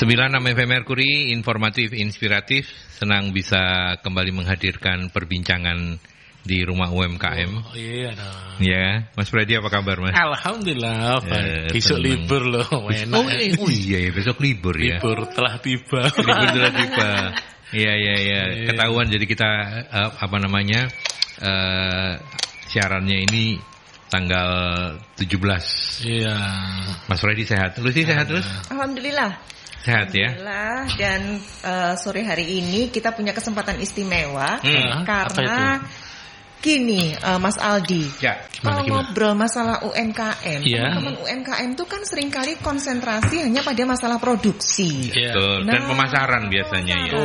96 FM Mercury, informatif, inspiratif. Senang bisa kembali menghadirkan perbincangan di rumah UMKM. Oh iya dong. Ya, Mas Freddy apa kabar, Mas? Alhamdulillah, besok libur loh, enak. Oh iya, besok libur ya. Libur telah tiba. Libur telah tiba. Iya. Ketahuan jadi kita siarannya ini tanggal 17. Iya. Mas Freddy sehat? Lucy sehat terus? Alhamdulillah. Sehat ya? Alhamdulillah. Dan sore hari ini kita punya kesempatan istimewa karena gini, Mas Aldi, kalau ngobrol masalah UMKM, teman-teman UMKM itu kan seringkali konsentrasi hanya pada masalah produksi. Betul. Dan pemasaran biasanya ya.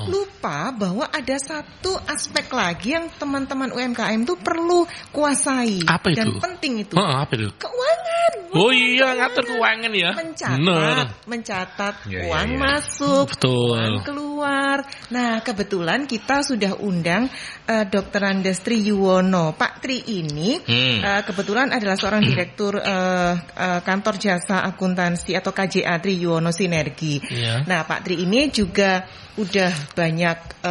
Lupa bahwa ada satu aspek lagi yang teman-teman UMKM itu perlu kuasai. Apa itu? Dan penting itu. Apa itu? Keuangan. Oh iya, ngatur keuangan ya. Mencatat uang masuk, uang keluar. Nah, kebetulan kita sudah undang Dr. Andes Triyuwono. Pak Tri ini kebetulan adalah seorang direktur kantor jasa akuntansi atau KJA Triyuwono Sinergi. Nah, Pak Tri ini juga udah banyak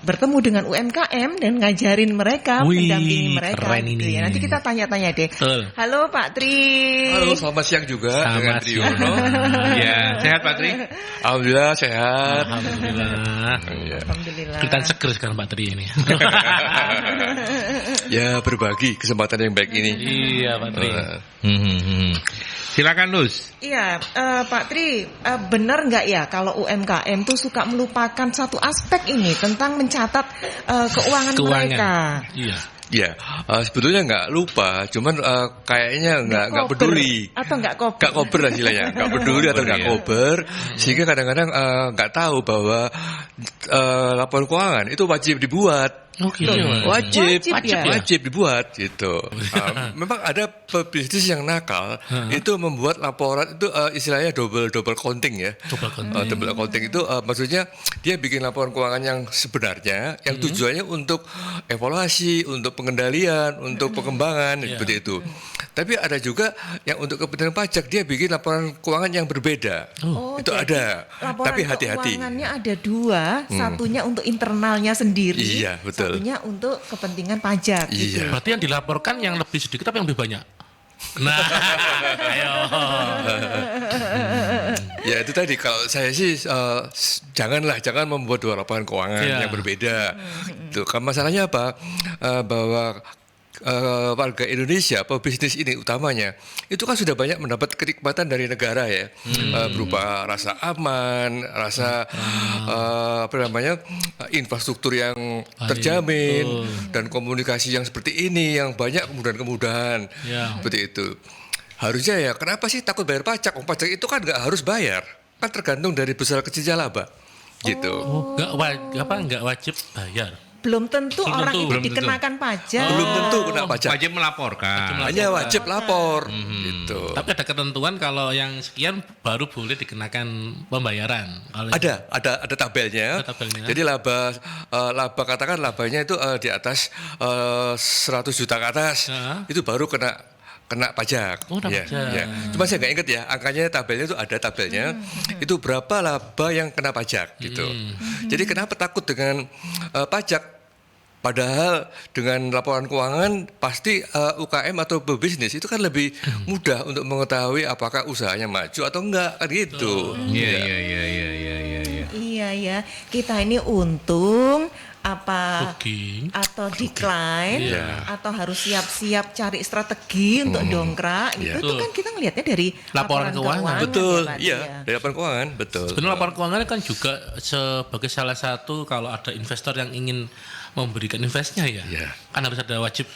bertemu dengan UMKM dan ngajarin mereka, mendampingi mereka. Keren ini. Ya. Nanti kita tanya-tanya deh. Halo Pak Tri. Halo, selamat siang juga dengan Triyuwono. Ya, sehat Pak Tri? Alhamdulillah sehat. Alhamdulillah. Kelihatan seger sekarang Pak Tri ini. Ya, berbagi kesempatan yang baik ini. Iya Pak Tri. Silakan Luz. Iya, Pak Tri, benar nggak ya kalau UMKM tuh suka melupakan satu aspek ini tentang mencatat keuangan mereka? Iya. Ya, sebetulnya nggak lupa, cuman kayaknya nggak peduli atau nggak kober lah istilahnya, nggak peduli atau nggak kober, sehingga kadang-kadang nggak tahu bahwa laporan keuangan itu wajib dibuat. Wajib dibuat gitu. Memang ada pebisnis yang nakal itu membuat laporan itu istilahnya double counting ya. Double counting itu maksudnya dia bikin laporan keuangan yang sebenarnya yang tujuannya untuk evaluasi, untuk pengendalian, untuk pengembangan seperti itu. Tapi ada juga yang untuk kepentingan pajak dia bikin laporan keuangan yang berbeda. Itu ada. Tapi hati-hati. Laporannya ada dua, satunya untuk internalnya sendiri. Iya, betul. Satunya untuk kepentingan pajak. Gitu. Berarti yang dilaporkan yang lebih sedikit apa yang lebih banyak? Nah, ayo. Ya itu tadi kalau saya sih jangan membuat dua laporan keuangan yang berbeda. Tuh, kan masalahnya apa? Bahwa warga Indonesia, pebisnis ini utamanya, itu kan sudah banyak mendapat kenikmatan dari negara ya, berupa rasa aman, rasa infrastruktur yang terjamin dan komunikasi yang seperti ini yang banyak kemudahan-kemudahan seperti itu. Harusnya ya, kenapa sih takut bayar pajak? Pajak itu kan nggak harus bayar, kan tergantung dari besar kecilnya laba, gitu. Nggak wajib bayar. Belum tentu orang itu dikenakan pajak. Belum tentu kena pajak. Wajib melaporkan. Hanya wajib lapor. Gitu. Tapi ada ketentuan kalau yang sekian baru boleh dikenakan pembayaran. Ada tabelnya. Jadi laba katakan labanya itu di atas 100 juta ke atas. Itu baru kena pajak. Pajak. Ya. Cuma saya nggak ingat ya, angkanya tabelnya itu ada tabelnya. Itu berapa laba yang kena pajak gitu. Jadi kenapa takut dengan pajak? Padahal dengan laporan keuangan pasti UKM atau pebisnis itu kan lebih mudah untuk mengetahui apakah usahanya maju atau enggak kan gitu. Iya ya. Kita ini untung atau decline atau harus siap-siap cari strategi untuk dongkrak itu kan kita ngelihatnya dari laporan keuangan. Betul, iya, dari laporan keuangan, betul. Sebenarnya laporan keuangan kan juga sebagai salah satu kalau ada investor yang ingin memberikan investnya kan harus ada wajib.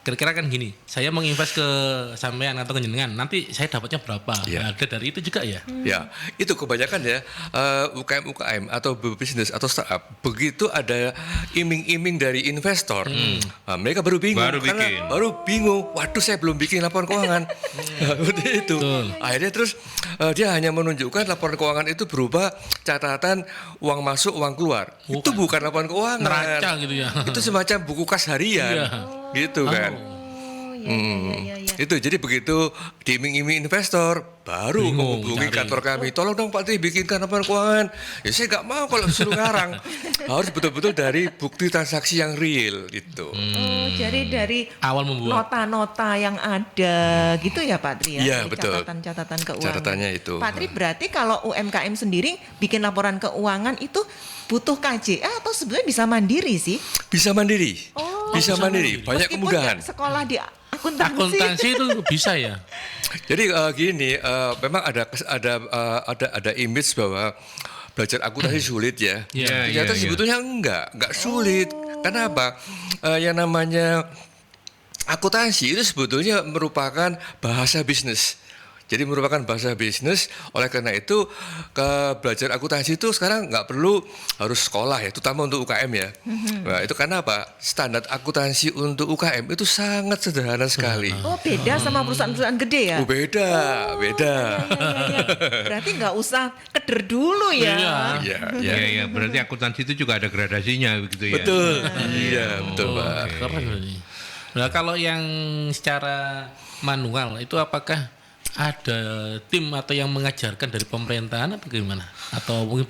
Kira-kira kan gini, saya menginvest ke sampean atau ke jenengan, nanti saya dapatnya berapa? Ada dari itu juga ya? Ya, itu kebanyakan ya UKM atau bisnis atau startup begitu ada iming-iming dari investor, mereka baru bingung waduh saya belum bikin laporan keuangan, seperti itu. Akhirnya terus dia hanya menunjukkan laporan keuangan itu berupa catatan uang masuk uang keluar. Itu bukan laporan keuangan. Neraca gitu ya. Itu semacam buku kas harian. Gitu kan. iya. Itu jadi begitu diiming-iming investor baru menghubungi kantor kami, tolong dong Pak Tri bikinkan laporan keuangan. Ya saya nggak mau kalau suruh ngarang, harus betul-betul dari bukti transaksi yang real itu. Jadi dari awal membuat nota-nota yang ada gitu ya Pak Tri ya? Iya betul. Catatan keuangan. Catatannya itu. Pak Tri berarti kalau UMKM sendiri bikin laporan keuangan itu butuh KJA atau sebenarnya bisa mandiri sih? Bisa mandiri. Bisa mandiri. Banyak Meskipun kemudahan. Sekolah di akuntansi itu bisa ya. Jadi gini, memang ada image bahwa belajar akuntansi sulit ya. Ternyata sebetulnya enggak sulit. Karena apa? Yang namanya akuntansi itu sebetulnya merupakan bahasa bisnis. Jadi merupakan bahasa bisnis, oleh karena itu belajar akuntansi itu sekarang nggak perlu harus sekolah ya, terutama untuk UKM ya. Nah itu karena apa? Standar akuntansi untuk UKM itu sangat sederhana sekali. Oh beda sama perusahaan-perusahaan gede ya? Beda. Ya. Berarti nggak usah keder dulu ya? Iya. Berarti akuntansi itu juga ada gradasinya begitu ya? Betul, betul Pak. Keren ini. Nah kalau yang secara manual itu apakah ada tim atau yang mengajarkan dari pemerintahan atau gimana? Atau mungkin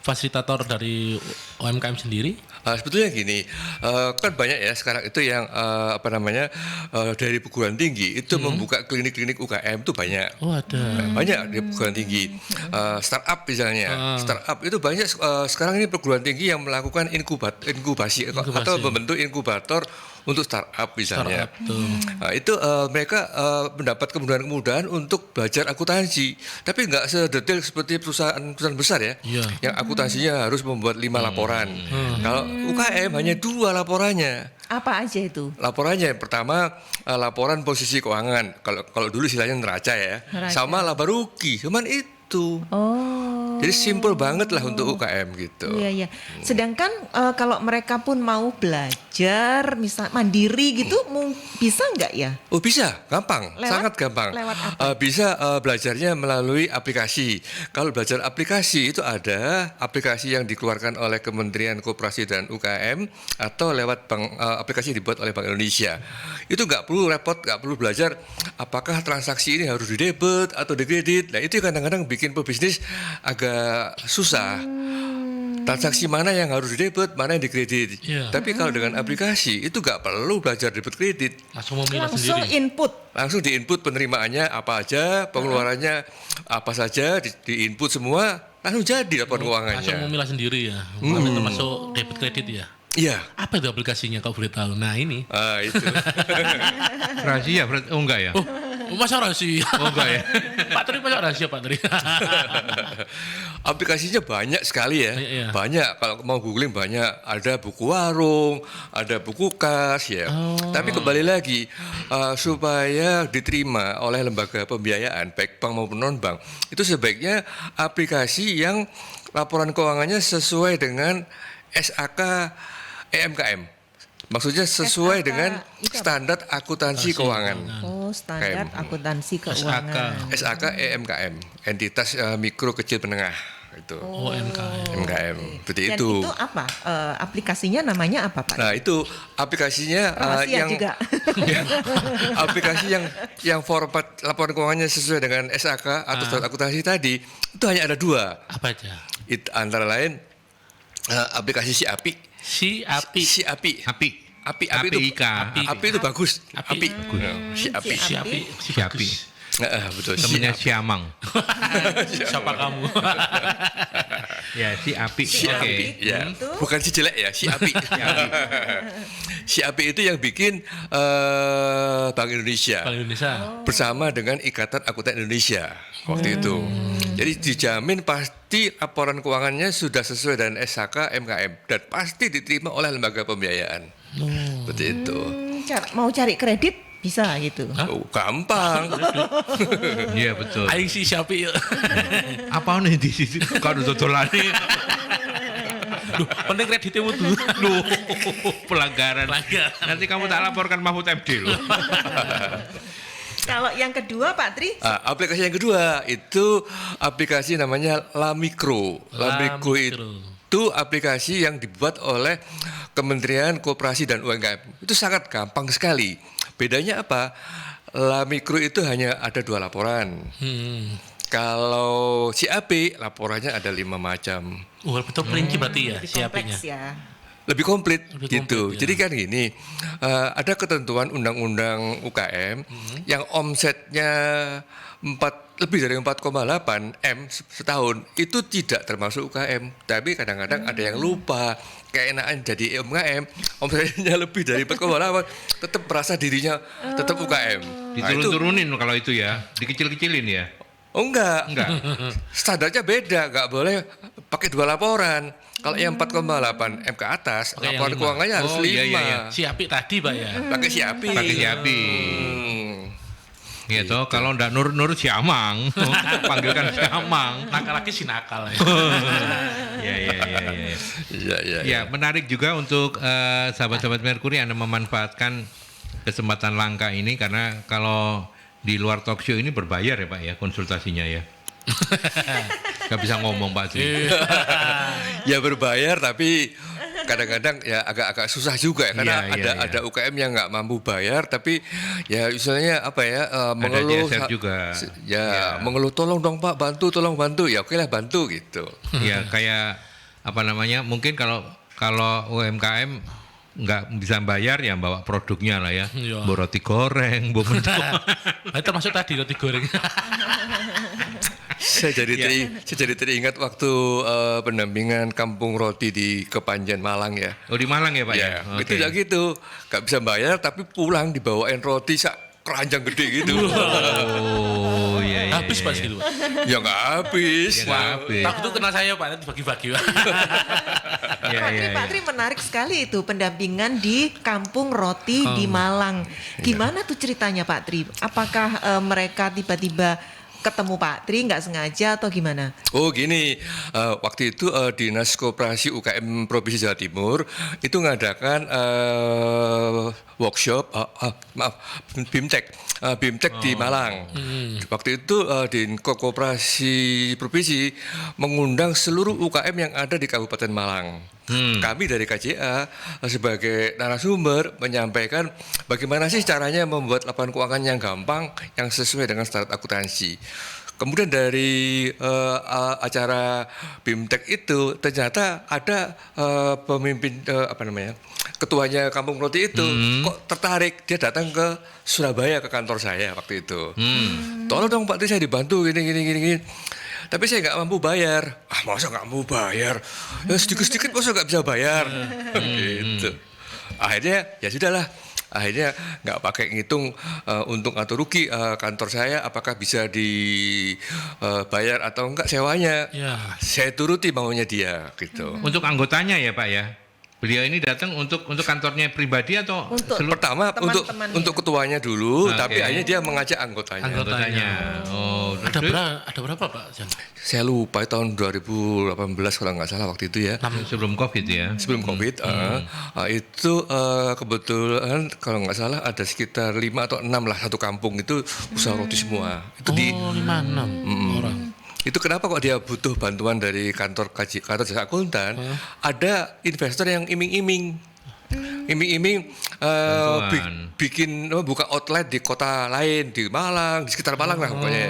fasilitator dari UMKM sendiri? Sebetulnya gini, kan banyak ya sekarang itu yang dari perguruan tinggi itu membuka klinik-klinik UKM itu banyak. Oh ada. Banyak di perguruan tinggi. Startup misalnya, startup itu banyak sekarang ini perguruan tinggi yang melakukan inkubasi. Atau membentuk inkubator untuk startup misalnya. Nah, itu mereka mendapat kemudahan untuk belajar akuntansi, tapi nggak sedetail seperti perusahaan besar ya, yang akuntansinya harus membuat 5 laporan. Kalau UKM hanya 2 laporannya. Apa aja itu? Laporannya yang pertama laporan posisi keuangan. Kalau dulu istilahnya neraca ya, sama laba rugi, cuman itu. Jadi simple banget lah untuk UKM gitu. Iya. Sedangkan kalau mereka pun mau belajar, misal mandiri gitu, bisa nggak ya? Oh bisa, gampang, sangat gampang. Lewat apa? Bisa belajarnya melalui aplikasi. Kalau belajar aplikasi itu ada aplikasi yang dikeluarkan oleh Kementerian Koperasi dan UKM atau lewat aplikasi yang dibuat oleh Bank Indonesia. Itu nggak perlu repot, nggak perlu belajar apakah transaksi ini harus didebit atau dikredit. Nah itu kadang-kadang bikin pebisnis agak susah. Transaksi mana yang harus didebit, mana yang dikredit. Tapi kalau dengan aplikasi itu nggak perlu belajar debit kredit. Langsung memilah langsung sendiri. input. Langsung diinput penerimaannya apa aja, pengeluarannya apa saja, diinput semua, langsung jadi laporan keuangannya. Langsung memilah sendiri ya. Termasuk debit kredit ya. Iya. Apa itu aplikasinya kalau boleh tahu? Nah ini. Itu. Rahasia berarti? Oh enggak ya? Masa rahasia? Oh enggak ya? Pak Tri masa rahasia Pak Tri? Aplikasinya banyak sekali ya. Iya. Banyak, kalau mau googling banyak. Ada buku warung, ada buku kas ya. Tapi kembali lagi, supaya diterima oleh lembaga pembiayaan, baik bank maupun non-bank, itu sebaiknya aplikasi yang laporan keuangannya sesuai dengan SAK EMKM. Maksudnya sesuai dengan standar akuntansi keuangan. Standar akuntansi keuangan. SAK EMKM, entitas mikro kecil menengah itu. MKM. Seperti Dan itu. itu apa? Aplikasinya namanya apa Pak? Nah itu aplikasinya yang juga. aplikasi yang format laporan keuangannya sesuai dengan SAK atau standar akuntansi tadi itu hanya ada 2. Apa aja? Itu antara lain aplikasi SIAPI. Api Api itu bagus. Api. Siapi. Betul. Temennya Siamang. Siapa kamu? Ya, si Api. Oke. Ya. Bukan si jelek ya, si Api. Si Api itu yang bikin Bank Indonesia. Bersama dengan Ikatan Akuntan Indonesia waktu itu. Jadi dijamin pasti laporan keuangannya sudah sesuai dengan SHK MKM dan pasti diterima oleh lembaga pembiayaan. Seperti itu. Mau cari kredit bisa gitu. Gampang. Iya betul. Aing si Syafi. Apa nih di situ? Kalau dodolane. Duh, penting kreditnya tuh. Duh, pelanggaran. Nanti kamu tak laporkan Mahfud MD loh. Kalau yang kedua Pak Tri? Aplikasi yang kedua itu aplikasi namanya Lamikro. Lamikro itu aplikasi yang dibuat oleh Kementerian Koperasi dan UMKM. Itu sangat gampang sekali. Bedanya apa? Mikro itu hanya ada 2 laporan. Kalau CAP laporannya ada 5 macam. Betul perinci berarti ya CAP-nya. Lebih komplit gitu. Ya. Jadi kan gini, ada ketentuan undang-undang UKM yang omsetnya lebih dari 4,8 M setahun itu tidak termasuk UKM. Tapi kadang-kadang ada yang lupa, keenakan jadi UKM, omsetnya lebih dari 4,8 tetap merasa dirinya tetap UKM. Diturun-turunin kalau itu ya, dikecil-kecilin ya. Oh enggak. Standarnya beda, enggak boleh pakai 2 laporan. Kalau yang 4,8 M ke atas, laporan keuangannya harus 5. Iya. Siapi tadi Pak ya. Pakai Siapi. Iya toh, kalau ndak nur Siamang, panggilkan Siamang. Nakal lagi si nakal ya. Ya, menarik juga untuk sahabat-sahabat Merkuri Anda memanfaatkan kesempatan langka ini karena kalau di luar talk show ini berbayar ya Pak ya konsultasinya ya. Gak bisa ngomong Pak Tri. Ya berbayar tapi kadang-kadang ya agak susah juga ya karena ada UKM yang nggak mampu bayar tapi ya misalnya apa ya mengeluh juga. Mengeluh tolong dong Pak tolong bantu ya oke lah bantu gitu. Ya kayak apa namanya mungkin kalau UMKM nggak bisa bayar ya bawa produknya lah ya. Bawa roti goreng, bawa mentah. Termasuk tadi roti goreng. Saya jadi teringat waktu pendampingan kampung roti di Kepanjen Malang ya. Oh di Malang ya Pak ya? Itu juga gitu, nggak bisa bayar tapi pulang dibawain roti keranjang gede gitu. Oh iya. Habis Pak gitu. Ya nggak habis. Takut tuh kenal saya Pak, nanti bagi-bagi. Pak Tri menarik sekali itu pendampingan di kampung roti di Malang. Gimana tuh ceritanya Pak Tri? Apakah mereka tiba-tiba ketemu Pak Tri nggak sengaja atau gimana? Oh gini, waktu itu Dinas Koperasi UKM Provinsi Jawa Timur itu ngadakan workshop, BIMTEK di Malang. Waktu itu Dinko Koperasi Provinsi mengundang seluruh UKM yang ada di Kabupaten Malang. Kami dari KJA sebagai narasumber menyampaikan bagaimana sih caranya membuat laporan keuangan yang gampang, yang sesuai dengan standar akuntansi. Kemudian dari acara BIMTEK itu ternyata ada pemimpin ketuanya Kampung Roti itu kok tertarik, dia datang ke Surabaya ke kantor saya waktu itu. Tolong dong Pak Tri saya dibantu gini. Tapi saya nggak mampu bayar. Masa nggak mampu bayar? Ya sedikit-sedikit masa nggak bisa bayar? Gitu. Akhirnya ya sudahlah. Akhirnya nggak pakai ngitung untung atau rugi kantor saya apakah bisa dibayar atau enggak sewanya. Ya. Saya turuti maunya dia gitu. Untuk anggotanya ya Pak ya? Beliau ini datang untuk kantornya pribadi atau pertama untuk ketuanya dulu, tapi akhirnya dia mengajak anggotanya. Oh, ada berapa Pak Jan? Saya lupa tahun 2018 kalau nggak salah waktu itu ya. Sebelum Covid ya. Sebelum Covid, itu kebetulan kalau nggak salah ada sekitar 5 atau 6 lah satu kampung itu usaha roti semua. Itu 5-6 orang. Itu kenapa kok dia butuh bantuan dari kantor jasa akuntan? Ada investor yang iming-iming bikin buka outlet di kota lain di Malang, di sekitar Malang lah pokoknya.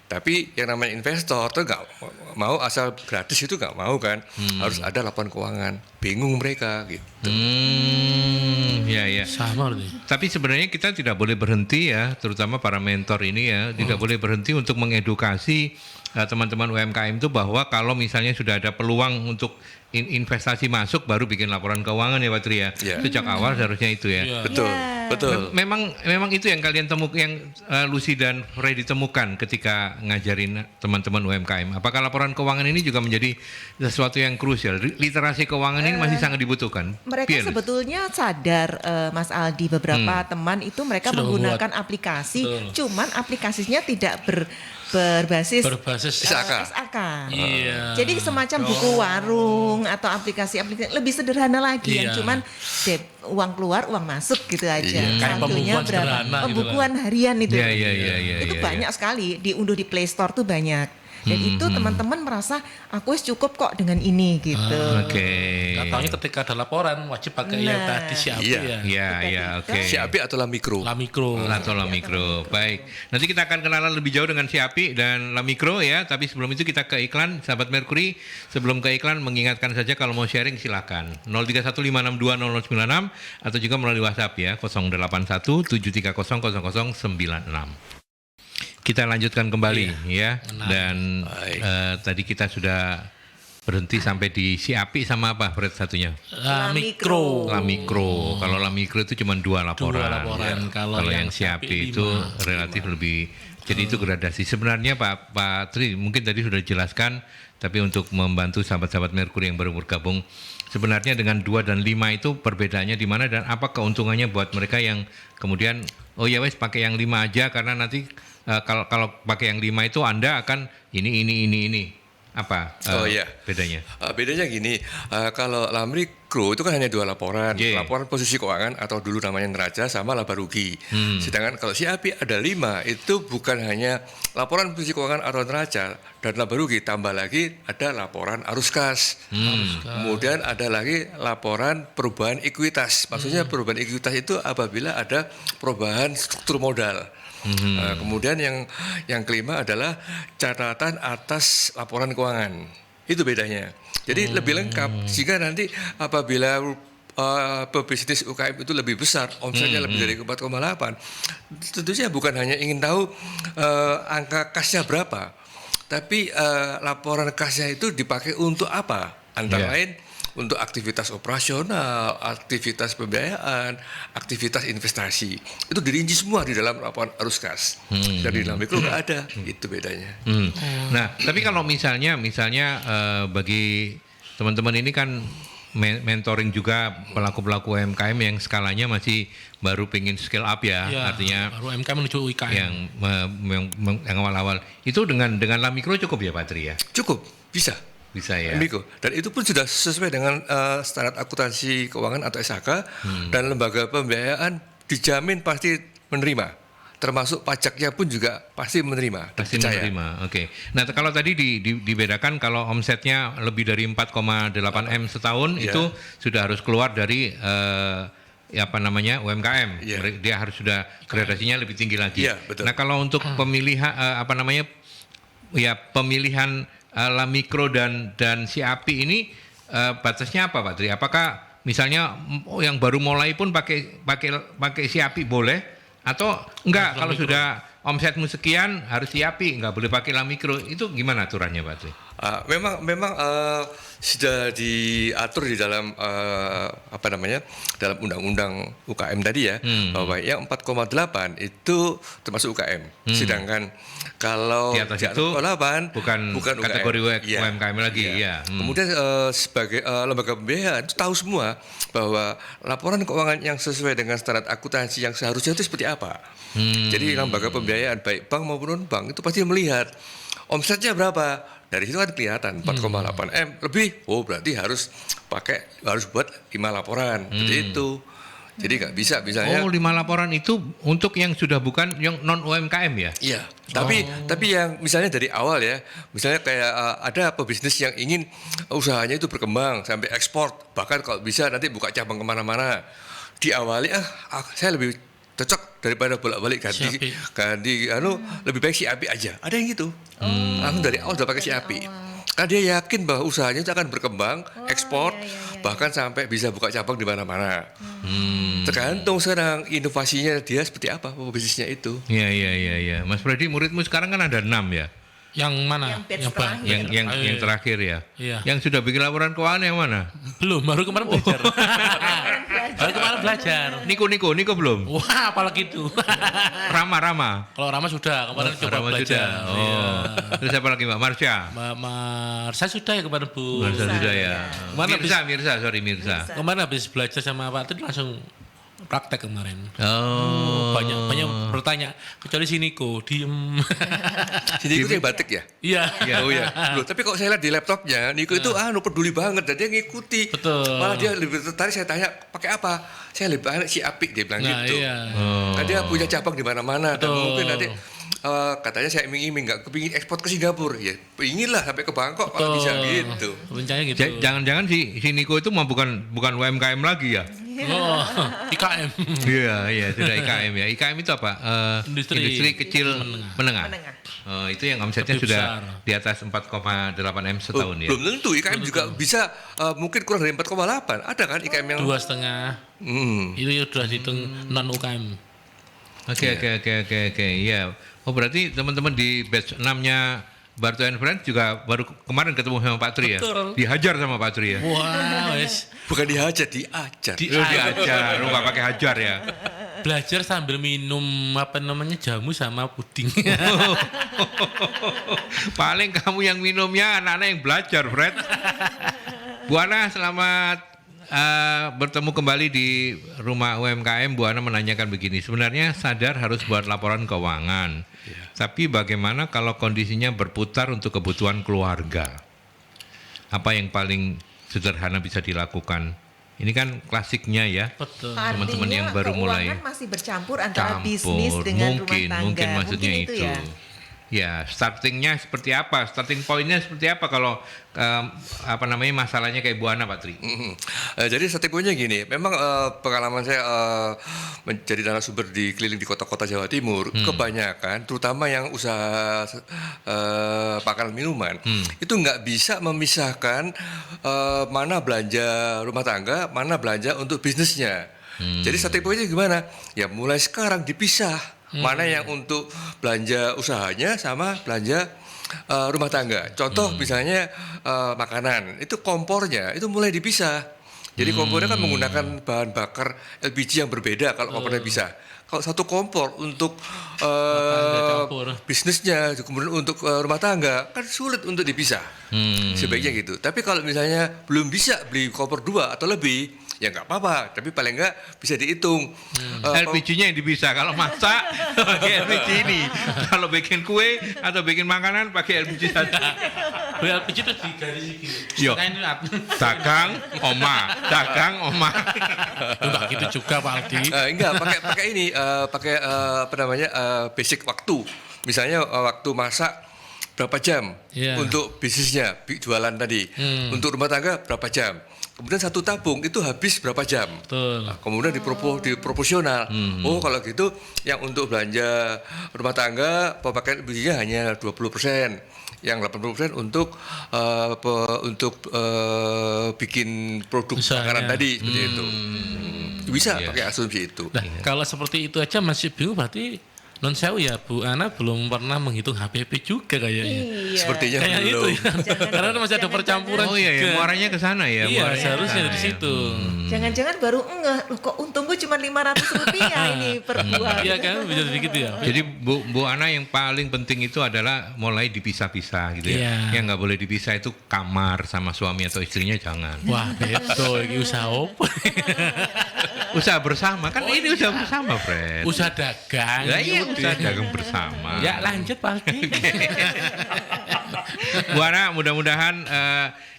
Tapi yang namanya investor tuh nggak mau asal gratis itu nggak mau kan, harus ada laporan keuangan. Bingung mereka gitu. Ya. Sama nih. Tapi sebenarnya kita tidak boleh berhenti ya, terutama para mentor ini ya, tidak boleh berhenti untuk mengedukasi teman-teman UMKM itu bahwa kalau misalnya sudah ada peluang untuk investasi masuk baru bikin laporan keuangan ya Pak Tri ya. Sejak awal seharusnya itu ya. Betul. Memang itu yang kalian yang Lucy dan Freddy temukan ketika ngajarin teman-teman UMKM. Apakah laporan keuangan ini juga menjadi sesuatu yang krusial? Literasi keuangan ini masih sangat dibutuhkan. Mereka sebetulnya sadar Mas Aldi, beberapa teman itu mereka sudah menggunakan aplikasi, cuman aplikasinya tidak berbasis SAK. Iya. Jadi semacam buku warung atau aplikasi lebih sederhana lagi yang cuman uang keluar uang masuk gitu aja. Satunya berapa? Pembukuan harian itu. Itu banyak sekali diunduh di Play Store tuh banyak. Dan itu teman-teman merasa aku cukup kok dengan ini gitu. Katanya ketika ada laporan wajib pakai yang tadi SIAPI SIAPI atau Lamikro. Atau Lamikro. Baik. Nanti kita akan kenalan lebih jauh dengan SIAPI dan Lamikro ya. Tapi sebelum itu kita ke iklan, sahabat Mercury. Sebelum ke iklan mengingatkan saja kalau mau sharing silakan 0315620096 atau juga melalui WhatsApp ya 0817300096. Kita lanjutkan kembali ya. Dan tadi kita sudah berhenti sampai di SIAPI sama apa satunya? Lamikro. Kalau Lamikro itu cuma 2 laporan. Kalau yang SIAPI itu relatif lebih. Jadi itu gradasi. Sebenarnya Pak Tri mungkin tadi sudah dijelaskan, tapi untuk membantu sahabat-sahabat Mercury yang baru bergabung, sebenarnya dengan 2 dan 5 itu perbedaannya di mana dan apa keuntungannya buat mereka yang kemudian pakai yang 5 aja karena nanti kalau pakai yang 5 itu Anda akan ini. Apa bedanya? Bedanya gini, kalau Lamikro itu kan hanya 2 laporan, laporan posisi keuangan atau dulu namanya neraca sama laba rugi. Sedangkan kalau SIAPI ada 5, itu bukan hanya laporan posisi keuangan atau neraca dan laba rugi, tambah lagi ada laporan arus kas. Kemudian ada lagi laporan perubahan ekuitas. Maksudnya perubahan ekuitas itu apabila ada perubahan struktur modal. Kemudian yang kelima adalah catatan atas laporan keuangan. Itu bedanya. Jadi lebih lengkap sehingga nanti apabila pebisnis UKM itu lebih besar, omsetnya lebih dari 4,8, tentunya bukan hanya ingin tahu angka kasnya berapa, tapi laporan kasnya itu dipakai untuk apa? Antara lain untuk aktivitas operasional, aktivitas pembiayaan, aktivitas investasi. Itu dirinci semua di dalam laporan arus kas. Dari Lamikro nggak ada, itu bedanya. Nah, tapi kalau misalnya bagi teman-teman ini kan mentoring juga pelaku-pelaku UMKM yang skalanya masih baru pengen scale up ya artinya baru UMKM menuju UKM. Yang awal-awal. Itu dengan Lamikro cukup ya Pak Tri ya? Cukup, bisa ya. Dan itu pun sudah sesuai dengan standar akuntansi keuangan atau SHK dan lembaga pembiayaan dijamin pasti menerima, termasuk pajaknya pun juga pasti menerima. Pasti menerima. Oke. Nah kalau tadi dibedakan kalau omsetnya lebih dari 4,8 M setahun itu sudah harus keluar dari UMKM. Dia harus sudah gradasinya lebih tinggi lagi. Betul. Nah kalau untuk pemilihan pemilihan Lamikro dan SIAPI ini batasnya apa Pak Tri? Apakah misalnya yang baru mulai pun pakai SIAPI boleh atau enggak kalau sudah omsetmu sekian harus SIAPI, enggak boleh pakai Lamikro? Itu gimana aturannya Pak Tri? Memang sudah diatur di dalam dalam undang-undang UKM tadi ya, bahwa yang 4,8 itu termasuk UKM. Sedangkan kalau di atas itu 4,8 bukan kategori UMKM lagi ya. Kemudian sebagai lembaga pembiayaan tahu semua bahwa laporan keuangan yang sesuai dengan standar akuntansi yang seharusnya itu seperti apa. Jadi lembaga pembiayaan baik bank maupun non bank itu pasti melihat omsetnya berapa. Dari situ kan kelihatan 4,8 M lebih, berarti harus buat 5 laporan, seperti itu. Jadi nggak bisa misalnya. 5 laporan itu untuk yang sudah bukan yang non UMKM ya? Iya. Tapi yang misalnya dari awal ya, misalnya kayak ada pebisnis yang ingin usahanya itu berkembang sampai ekspor, bahkan kalau bisa nanti buka cabang kemana-mana. Diawali saya lebih cocok daripada bolak-balik ganti lebih baik SIAPI aja. Ada yang gitu. Langsung dari awal udah pakai SIAPI. Karena dia yakin bahwa usahanya itu akan berkembang, ekspor, bahkan sampai bisa buka cabang di mana-mana. Tergantung sekarang inovasinya dia seperti apa, bisnisnya itu. Iya. Mas Freddy, muridmu sekarang kan ada 6 ya? Yang mana? Yang terakhir ya? Iya. Yang sudah bikin laporan keuangan yang mana? Belum, baru kemarin belajar. Niko belum? Wah, apalagi itu. Rama. Kalau Rama sudah, kemarin coba Rama belajar. Sudah. Terus apa lagi Mbak Marsha? Marsha sudah ya kemarin Bu. Marsha sudah ya. Mirza. Kemarin habis belajar sama Pak Tri langsung praktek kemarin. Banyak bertanya, kecuali si Niko diem. Si Niko yang batik ya? Iya. Loh, tapi kok saya lihat di laptopnya Niko itu peduli banget dan dia ngikuti. Betul. Malah dia lebih tertarik, saya tanya pakai apa? Saya lebih banyak SIAPI, dia bilang gitu. Iya. Kan dia punya cabang di mana-mana dan mungkin nanti katanya saya iming-iming nggak kepingin ekspor ke Singapura, ya ingin lah sampai ke Bangkok kalau bisa gitu. Rencanya gitu. Jangan-jangan si Niko itu mah bukan UMKM lagi ya? Oh, IKM. Iya, sudah IKM ya. IKM itu apa? Industri kecil menengah. Itu yang omsetnya Lebih sudah besar. di atas 4,8 M setahun ya. Belum tentu IKM juga bisa mungkin kurang dari 4,8. Ada kan IKM yang 2,5. Itu ya sudah dihitung non UKM. Oke. Iya. Oh, berarti teman-teman di batch 6-nya Barto and Friends juga baru kemarin ketemu sama Pak Tri ya? Betul. Dihajar sama Pak Tri ya? Wah, wes. bukan dihajar, diajar. Diajar, lu nggak pakai hajar ya? Belajar sambil minum jamu sama puding. Paling kamu yang minumnya, anak-anak yang belajar, Fred. Bu Ana, selamat bertemu kembali di Rumah UMKM. Bu Ana menanyakan begini, sebenarnya sadar harus buat laporan keuangan, tapi bagaimana kalau kondisinya berputar untuk kebutuhan keluarga? Apa yang paling sederhana bisa dilakukan? Ini kan klasiknya ya. Betul. Teman-teman yang baru mulai. Keuangan masih bercampur antara bisnis dengan rumah tangga. Mungkin maksudnya mungkin itu ya. Ya, startingnya seperti apa? Starting pointnya seperti apa kalau masalahnya kayak Bu Ana, Pak Tri? Jadi starting pointnya gini, memang pengalaman saya menjadi narasumber di keliling di kota-kota Jawa Timur, kebanyakan terutama yang usaha makanan minuman, itu nggak bisa memisahkan mana belanja rumah tangga, mana belanja untuk bisnisnya. Jadi starting pointnya gimana? Ya mulai sekarang dipisah. Mana yang untuk belanja usahanya sama belanja rumah tangga. Contoh misalnya makanan, itu kompornya itu mulai dipisah. Jadi kompornya kan menggunakan bahan bakar LPG yang berbeda kalau kompornya bisa. Kalau satu kompor untuk bisnisnya, kemudian untuk rumah tangga kan sulit untuk dipisah. Sebaiknya gitu. Tapi kalau misalnya belum bisa beli kompor 2 atau lebih, ya nggak apa-apa, tapi paling nggak bisa dihitung. LPG-nya yang dipisah. Kalau masak pakai LPG ini, kalau bikin kue atau bikin makanan pakai LPG satu. LPG itu di garis Yo, dagang oma. Enggak gitu juga Pak Aldi. Enggak, pakai ini, basic waktu. Misalnya waktu masak berapa jam untuk bisnisnya, jualan tadi. Untuk rumah tangga berapa jam. Kemudian satu tabung itu habis berapa jam. Betul. Kemudian diproporsional. Oh, kalau gitu yang untuk belanja rumah tangga pemakaian LPG-nya hanya 20%. Yang 80% untuk bikin produk makanan tadi seperti itu. Bisa pakai asumsi itu. Nah, kalau seperti itu aja masih bingung, berarti non sewu ya Bu Ana belum pernah menghitung HPP juga kayaknya. Iya. Sepertinya kayak belum. itu ya. Karena masih ada percampuran. Oh iya, ya, muaranya ke sana ya. Iya, seharusnya dari situ. Jangan-jangan baru loh kok untung gue cuma Rp500 ini per buah. Iya kan, bisa begitu ya. Jadi Bu Ana yang paling penting itu adalah mulai dipisah-pisah gitu ya. Yang nggak boleh dipisah itu kamar sama suami atau istrinya jangan. Wah, betul. Ini usaha apa? Usaha bersama kan ini usaha bersama, Fred. Usaha dagang. Ya, iya, usaha dagang bersama. Ya lanjut Pak Aldi. Bu Ana, mudah-mudahan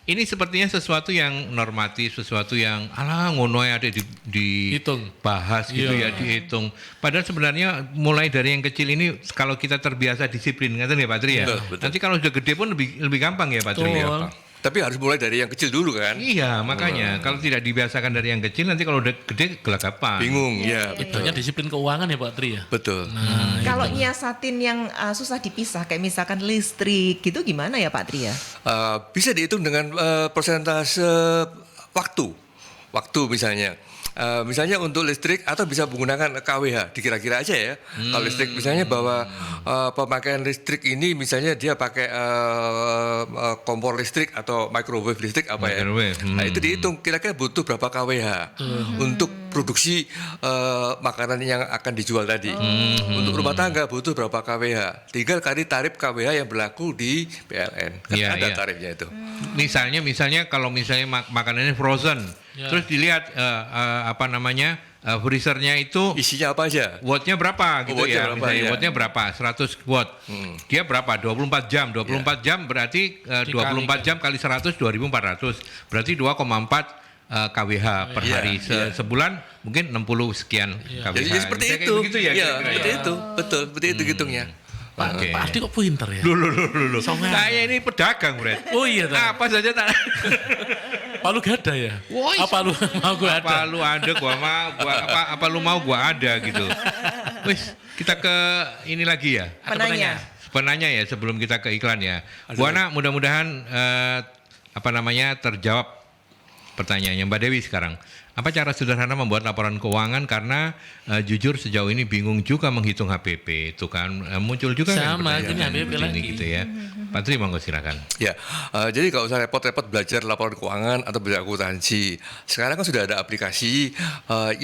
ini sepertinya sesuatu yang normatif, sesuatu yang ngono ya ada dibahas gitu ya, dihitung. Padahal sebenarnya mulai dari yang kecil ini kalau kita terbiasa disiplin, ngerti ya Pak Tri ya? Betul. Nanti kalau sudah gede pun lebih gampang ya Pak Tri ya. Tapi harus mulai dari yang kecil dulu kan? Iya, makanya kalau tidak dibiasakan dari yang kecil nanti kalau udah gede gelagapan. Bingung, ya. Itunya disiplin keuangan ya Pak Tri ya. Betul. Kalau nyiasatin yang susah dipisah kayak misalkan listrik gitu gimana ya Pak Tri ya? Bisa dihitung dengan persentase waktu misalnya. Misalnya untuk listrik atau bisa menggunakan KWH, dikira-kira aja ya. Kalau listrik misalnya bahwa pemakaian listrik ini misalnya dia pakai kompor listrik atau microwave listrik apa ya. Nah itu dihitung kira-kira butuh berapa KWH untuk produksi makanan yang akan dijual tadi. Untuk rumah tangga butuh berapa KWH. Tinggal kali tarif KWH yang berlaku di PLN. Kan ada tarifnya itu. Misalnya kalau misalnya makanannya frozen, terus dilihat freezernya itu isinya apa aja, wattnya berapa gitu ya, misalnya wattnya berapa, 100 watt, dia berapa, 24 jam berarti 24 jam kali 100 2.400, berarti 2,4 kWh per hari. Sebulan mungkin 60 sekian kWh. Jadi seperti itu. Gitu ya, seperti itu, betul, seperti itu hitungnya. Pak Ardi kok pinter ya? Loh. Saya ini pedagang, Bret. Oh iya, apa saja tak. Palu gada ya? Apa lu mau gua ada? Apa lu ada gua mau, apa lu mau gua ada gitu. Wis, kita ke ini lagi ya. Penanya ya sebelum kita ke iklan ya. Bu Ana, mudah-mudahan terjawab pertanyaannya Mbak Dewi sekarang. Apa cara sederhana membuat laporan keuangan karena jujur sejauh ini bingung juga menghitung HPP itu kan muncul juga sama kan ini HPP lagi gitu ya. Pak Tri monggo silakan. Ya, jadi nggak usah repot-repot belajar laporan keuangan atau belajar akuntansi. Sekarang kan sudah ada aplikasi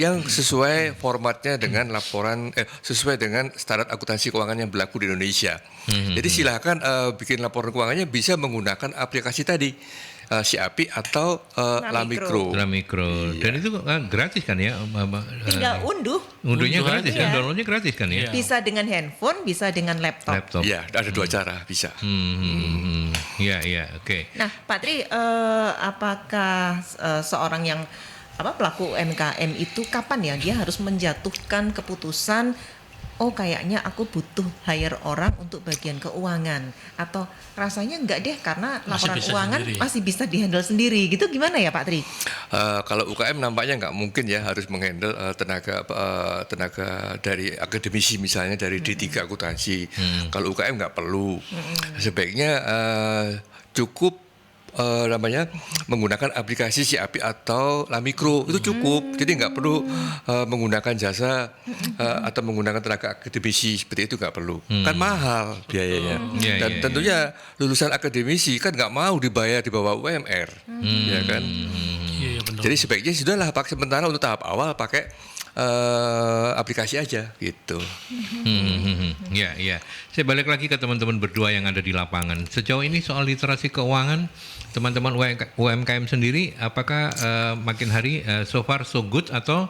yang sesuai formatnya dengan laporan sesuai dengan standar akuntansi keuangan yang berlaku di Indonesia. Jadi silakan bikin laporan keuangannya bisa menggunakan aplikasi tadi. SIAPI atau Lamikro. Dan itu gratis kan ya? Tinggal unduhnya gratis kan, downloadnya gratis kan ya? Bisa dengan handphone, bisa dengan laptop. Iya, ada dua cara bisa. Iya, oke. Nah, Pak Tri, apakah seorang yang pelaku UMKM itu kapan ya dia harus menjatuhkan keputusan? Oh kayaknya aku butuh hire orang untuk bagian keuangan, atau rasanya enggak deh karena laporan keuangan masih bisa dihandle sendiri gitu, gimana ya Pak Tri? Kalau UKM nampaknya nggak mungkin ya harus menghandle tenaga dari akademisi misalnya dari D3 akuntansi. Kalau UKM nggak perlu, sebaiknya cukup menggunakan aplikasi SIAPI atau Lamikro itu cukup, jadi nggak perlu menggunakan jasa atau menggunakan tenaga akademisi seperti itu, nggak perlu, kan mahal biayanya. Dan tentunya lulusan akademisi kan nggak mau dibayar di bawah UMR, ya kan. Jadi sebaiknya sudahlah pakai sementara untuk tahap awal pakai aplikasi aja gitu. Ya. Saya balik lagi ke teman-teman berdua yang ada di lapangan. Sejauh ini soal literasi keuangan, teman-teman UMKM sendiri, apakah makin hari so far so good atau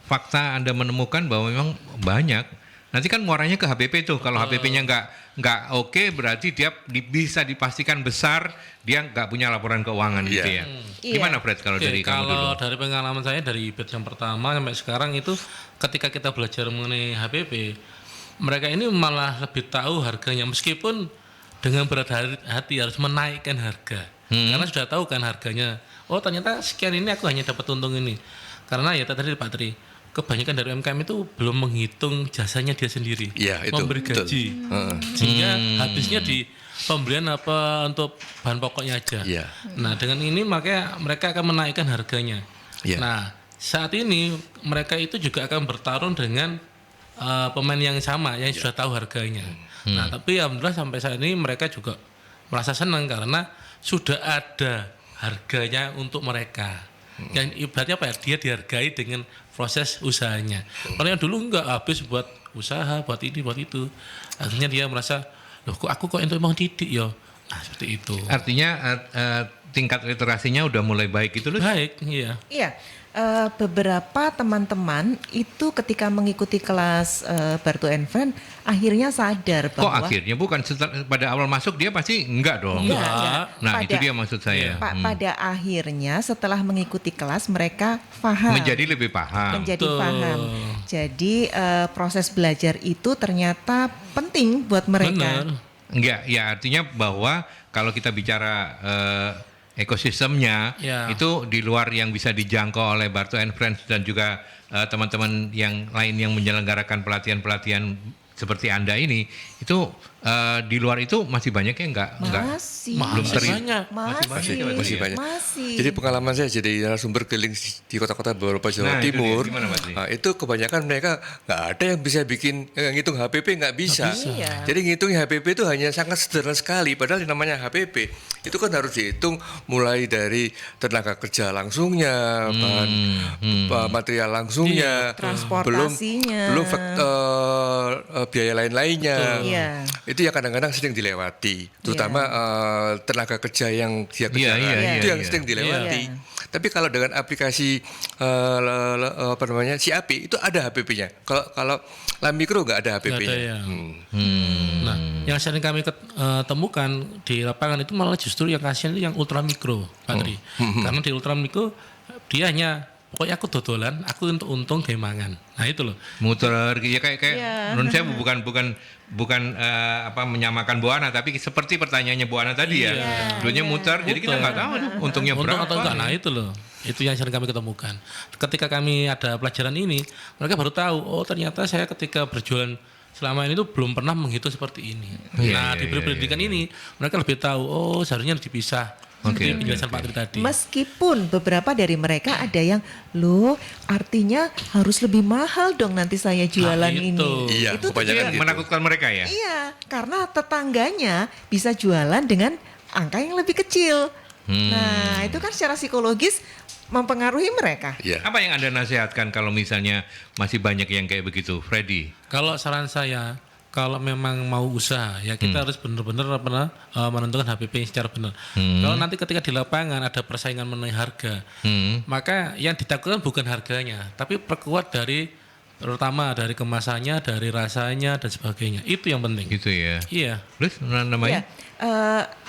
fakta Anda menemukan bahwa memang banyak? Nanti kan muaranya ke HPP tuh. Kalau HPP-nya nggak oke, berarti dia bisa dipastikan besar dia nggak punya laporan keuangan gitu ya. Gimana Fred kalau dari kamu dulu? Kalau dari pengalaman saya dari batch yang pertama sampai sekarang itu, ketika kita belajar mengenai HPP, mereka ini malah lebih tahu harganya, meskipun dengan berat hati harus menaikkan harga. Karena sudah tahu kan harganya. Oh ternyata sekian ini aku hanya dapat untung ini. Karena ya tadi Pak Tri, kebanyakan dari UMKM itu belum menghitung jasanya dia sendiri, memberi gaji, sehingga habisnya di pembelian apa untuk bahan pokoknya aja. Nah dengan ini makanya mereka akan menaikkan harganya. Nah saat ini mereka itu juga akan bertarung dengan pemain yang sama yang sudah tahu harganya. Nah tapi alhamdulillah sampai saat ini mereka juga merasa senang karena sudah ada harganya untuk mereka. Yang ibaratnya apa ya, dia dihargai dengan proses usahanya. Kalau yang dulu enggak, habis buat usaha, buat ini, buat itu. Akhirnya dia merasa, loh kok aku kok itu emang didik ya. Nah seperti itu. Artinya tingkat literasinya udah mulai baik itu loh. Baik, iya. Iya. Beberapa teman-teman itu ketika mengikuti kelas Barto and Friend akhirnya sadar bahwa kok akhirnya bukan pada awal masuk dia pasti enggak dong. Enggak. Nah itu dia maksud saya. Pada akhirnya setelah mengikuti kelas mereka paham. Menjadi lebih paham. Jadi proses belajar itu ternyata penting buat mereka. Benar. Enggak, ya artinya bahwa kalau kita bicara ekosistemnya itu di luar yang bisa dijangkau oleh Barto and Friends dan juga teman-teman yang lain yang menyelenggarakan pelatihan-pelatihan seperti Anda ini, itu di luar itu masih banyak ya belum banyak. Masih banyak. Jadi pengalaman saya jadi narasumber keliling di kota-kota beberapa Jawa Timur, itu kebanyakan mereka nggak ada yang bisa bikin ngitung HPP, nggak bisa. Jadi ngitung HPP itu hanya sangat sederhana sekali. Padahal yang namanya HPP itu kan harus dihitung mulai dari tenaga kerja langsungnya, bahan material langsungnya, transportasinya, belum biaya lain-lainnya. Itu yang kadang-kadang sering dilewati, terutama tenaga kerja yang dia kerjakan itu yang sering dilewati. Tapi kalau dengan aplikasi SIAPI itu ada HPP-nya. Kalau Lamikro nggak ada HPP-nya. Nah, yang sering kami temukan di lapangan itu malah justru yang kasihan itu yang ultramikro, Pak Tri. Karena di ultramikro dia hanya pokoknya aku dodolan, aku untuk untung gawe mangan. Nah itu loh. Muter ya kayak menurut saya bukan menyamakan Bu Ana, tapi seperti pertanyaannya Bu Ana tadi ya. Duitnya muter, jadi kita nggak tahu untungnya untung berapa. Atau enggak. Nah itu loh. Itu yang sering kami ketemukan. Ketika kami ada pelajaran ini, mereka baru tahu, oh ternyata saya ketika berjualan selama ini tuh belum pernah menghitung seperti ini. Diberi pendidikan ini, mereka lebih tahu, oh seharusnya harus dipisah. Seperti penjelasan Pak Tri tadi. Meskipun beberapa dari mereka ada yang, loh artinya harus lebih mahal dong nanti saya jualan ini. Iya, itu kebanyakan gitu. Menakutkan mereka ya? Iya, karena tetangganya bisa jualan dengan angka yang lebih kecil. Nah, itu kan secara psikologis mempengaruhi mereka. Yeah. Apa yang Anda nasihatkan kalau misalnya masih banyak yang kayak begitu, Freddy? Kalau saran saya, kalau memang mau usaha ya kita harus benar-benar menentukan HPP secara benar. Kalau nanti ketika di lapangan ada persaingan mengenai harga, maka yang ditakutkan bukan harganya, tapi perkuat terutama dari kemasannya, dari rasanya dan sebagainya. Itu yang penting. Gitu ya. Iya. Terus namanya?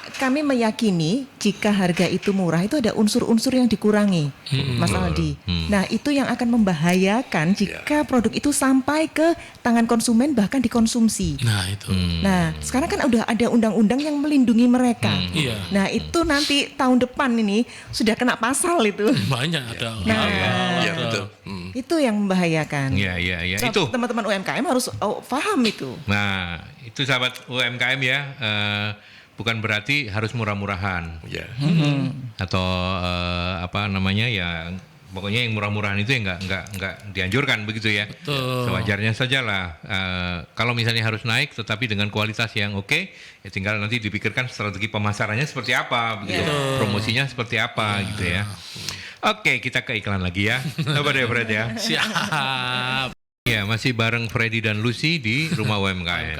Kami meyakini jika harga itu murah itu ada unsur-unsur yang dikurangi, Mas Aldi. Nah, itu yang akan membahayakan jika produk itu sampai ke tangan konsumen bahkan dikonsumsi. Nah, itu. Nah, sekarang kan udah ada undang-undang yang melindungi mereka. Iya. Nah, itu nanti tahun depan ini sudah kena pasal itu. Banyak ada. Iya, betul. Itu yang membahayakan. Iya. So, Itu. teman-teman UMKM harus paham itu. Nah, itu sahabat UMKM ya. Bukan berarti harus murah-murahan. Ya. Atau ya pokoknya yang murah-murahan itu ya nggak dianjurkan begitu ya. Betul. Sewajarnya saja lah. Kalau misalnya harus naik tetapi dengan kualitas yang oke, ya tinggal nanti dipikirkan strategi pemasarannya seperti apa begitu. Promosinya seperti apa gitu ya. Oke, kita ke iklan lagi ya. Coba deh Fred ya. Siap. Ya, masih bareng Freddy dan Lucy di Rumah UMKM.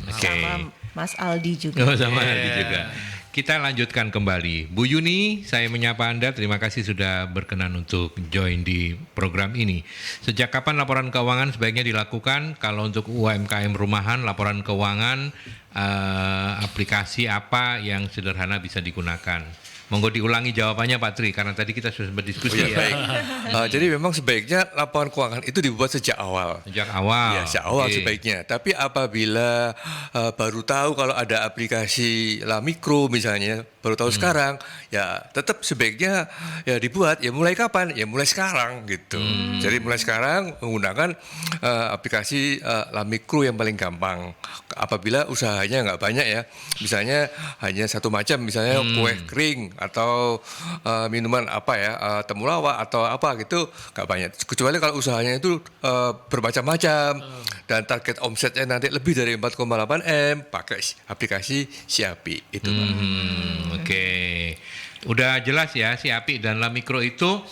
Oke. Sama Mas Aldi juga. Sama Aldi juga. Kita lanjutkan kembali. Bu Yuni, saya menyapa Anda. Terima kasih sudah berkenan untuk join di program ini. Sejak kapan laporan keuangan sebaiknya dilakukan? Kalau untuk UMKM rumahan, laporan keuangan, aplikasi apa yang sederhana bisa digunakan? Monggo diulangi jawabannya Pak Tri, karena tadi kita sudah berdiskusi. Baik. Jadi memang sebaiknya laporan keuangan itu dibuat sejak awal. Sejak awal. Ya, sejak awal sebaiknya. Tapi apabila baru tahu kalau ada aplikasi Lamikro misalnya, baru tahu sekarang, ya tetap sebaiknya ya dibuat. Ya mulai kapan? Ya mulai sekarang gitu. Jadi mulai sekarang menggunakan aplikasi Lamikro yang paling gampang. Apabila usahanya nggak banyak ya, misalnya hanya satu macam, misalnya kue kering atau minuman apa ya, temulawak atau apa gitu, nggak banyak. Kecuali kalau usahanya itu bermacam-macam dan target omsetnya nanti lebih dari 4,8 M, pakai aplikasi Siapi itu. Oke. Udah jelas ya, Siapi dan Lamikro itu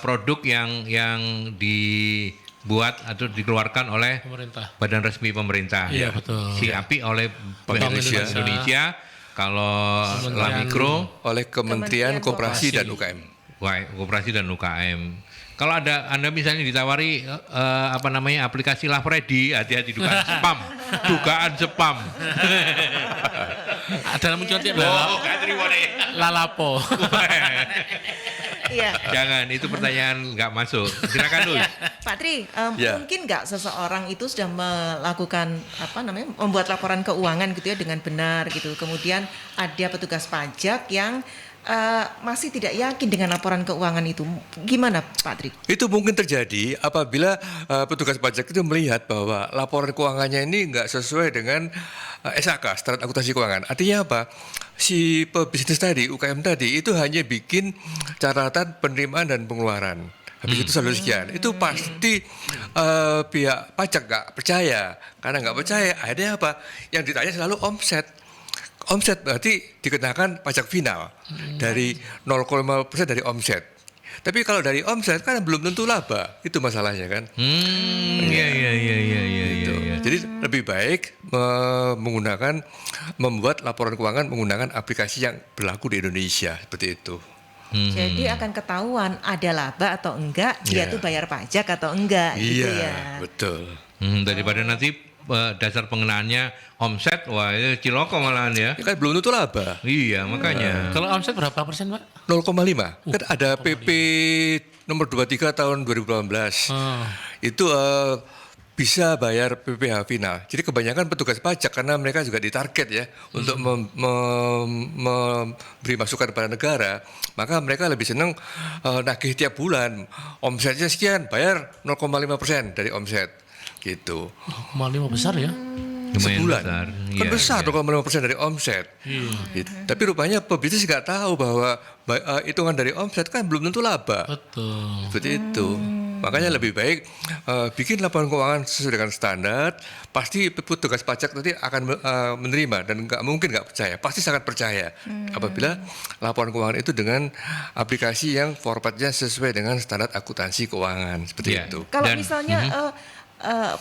produk yang dibuat atau dikeluarkan oleh Pemerintah. badan resmi pemerintah. Iya, betul. Siapi oleh Bank Indonesia. Kalau Lamikro oleh Kementerian Koperasi dan UKM. Koperasi dan UKM. Kalau Anda misalnya ditawari aplikasi lah Freddy, hati-hati dugaan spam. Dugaan spam. Ada muncul tiap lalapo. Iya. Jangan, itu pertanyaan nggak masuk. Silakan dulu. Pak Tri, mungkin nggak seseorang itu sudah melakukan membuat laporan keuangan gitu ya dengan benar gitu. Kemudian ada petugas pajak yang masih tidak yakin dengan laporan keuangan itu. Gimana Pak Tri? Itu mungkin terjadi apabila petugas pajak itu melihat bahwa laporan keuangannya ini nggak sesuai dengan SAK, Standar Akuntansi Keuangan. Artinya apa? Si pebisnis tadi, UKM tadi itu hanya bikin catatan penerimaan dan pengeluaran. Habis itu saldo sekian. Itu pasti pihak pajak nggak percaya. Karena nggak percaya, akhirnya apa? Yang ditanya selalu omset. Omset berarti dikenakan pajak final dari 0,5% dari omset. Tapi kalau dari omset kan belum tentu laba, itu masalahnya kan. Iya. Jadi lebih baik membuat laporan keuangan menggunakan aplikasi yang berlaku di Indonesia seperti itu. Jadi akan ketahuan ada laba atau enggak, dia tuh bayar pajak atau enggak gitu ya. Betul. Daripada nanti dasar pengenaannya omset, wah itu ciloko malahan ya. Kan belum tentu laba. Iya, makanya. Kalau omset berapa persen, Pak? 0,5. Kan ada PP nomor 23 tahun 2018. Itu bisa bayar PPh final. Jadi kebanyakan petugas pajak karena mereka juga ditarget ya untuk memberi masukan kepada negara, maka mereka lebih senang nagih tiap bulan. Omsetnya sekian, bayar 0,5% dari omset gitu. 0,5 besar ya? Lumayan Sebulan. besar. Kan besar 0,5% dari omset. Gitu. Tapi rupanya pebisnis nggak tahu bahwa hitungan dari omset kan belum tentu laba. Betul. Seperti itu. Makanya lebih baik bikin laporan keuangan sesuai dengan standar. Pasti petugas pajak nanti akan menerima dan nggak mungkin nggak percaya. Pasti sangat percaya apabila laporan keuangan itu dengan aplikasi yang formatnya sesuai dengan standar akuntansi keuangan. Seperti itu. Kalau misalnya